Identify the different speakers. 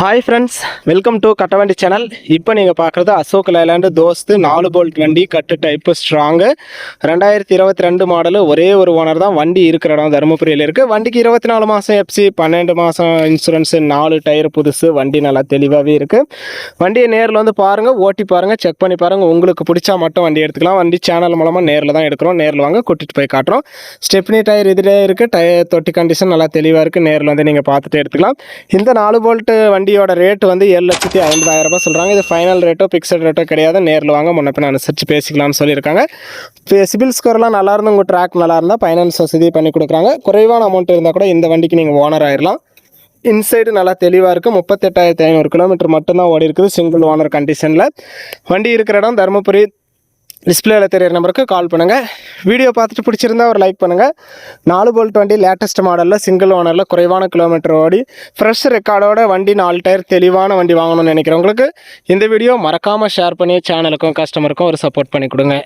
Speaker 1: Hi friends, welcome to Kattavandi channel. இப்போ நீங்கள் பார்க்குறது அசோக் லைலாண்டு தோஸ்து 4 போல்ட் வண்டி, கட்டு டைப்பு, ஸ்ட்ராங்கு 2022 மாடலு. ஒரே ஒரு ஓனர் தான். வண்டி இருக்கிற இடம் தருமபுரியில் இருக்குது. வண்டிக்கு 24 மாதம் எஃப்சி, 12 மாதம் இன்சூரன்ஸு, 4 டயர் புதுசு. வண்டி நல்லா தெளிவாகவே இருக்குது. வண்டியை நேரில் வந்து பாருங்கள், ஓட்டி பாருங்கள், செக் பண்ணி பாருங்கள். உங்களுக்கு பிடிச்சா மட்டும் வண்டி எடுத்துக்கலாம். வண்டி சேனல் மூலமாக நேரில் தான் எடுக்கிறோம். நேரில் வாங்க, கூட்டிகிட்டு போய் காட்டுறோம். ஸ்டெப்னி டயர் இதிலே இருக்குது. டயர் தொட்டி கண்டிஷன் நல்லா தெளிவாக இருக்குது. நேரில் வந்து நீங்கள் பார்த்துட்டு எடுத்துக்கலாம். இந்த 4 போல்ட்டு வண்டியோட ரேட்டு வந்து 7,50,000 ரூபாய் சொல்கிறாங்க. இது ஃபைனல் ரேட்டோ ஃபிக்ஸட் ரேட்டோ கிடையாது. நேரில் வாங்க, முன்ன பின்ன அனுசரித்து பேசிக்கலாம்னு சொல்லியிருக்காங்க. சிபில் ஸ்கோர்லாம் நல்லா இருந்து உங்கள் ட்ராக் நல்லா இருந்தால் ஃபைனான்ஸ் வசதி பண்ணி கொடுக்குறாங்க. குறைவான அமௌண்ட் இருந்தால் கூட இந்த வண்டிக்கு நீங்கள் ஓனர் ஆயிடலாம். இன்சைடு நல்லா தெளிவாக இருக்குது. 38,500 கிலோமீட்டர் மட்டும்தான் ஓடி இருக்குது. சிங்கிள் ஓனர் கண்டிஷனில். வண்டி இருக்கிற இடம் தருமபுரி. டிஸ்பிளேல தெரியிற நம்பருக்கு கால் பண்ணுங்கள். வீடியோ பார்த்துட்டு பிடிச்சிருந்தா ஒரு லைக் பண்ணுங்கள். 4 போல்ட் வண்டி, லேட்டஸ்ட் மாடலில், சிங்கிள் ஓனரில், குறைவான கிலோமீட்டர் ஓடி, ஃப்ரெஷ் ரெக்கார்டோட வண்டி, 4 டயர் தெளிவான வண்டி வாங்கணும்னு நினைக்கிறவங்களுக்கு இந்த வீடியோ மறக்காமல் ஷேர் பண்ணி சேனலுக்கும் கஸ்டமருக்கும் ஒரு சப்போர்ட் பண்ணி கொடுங்க.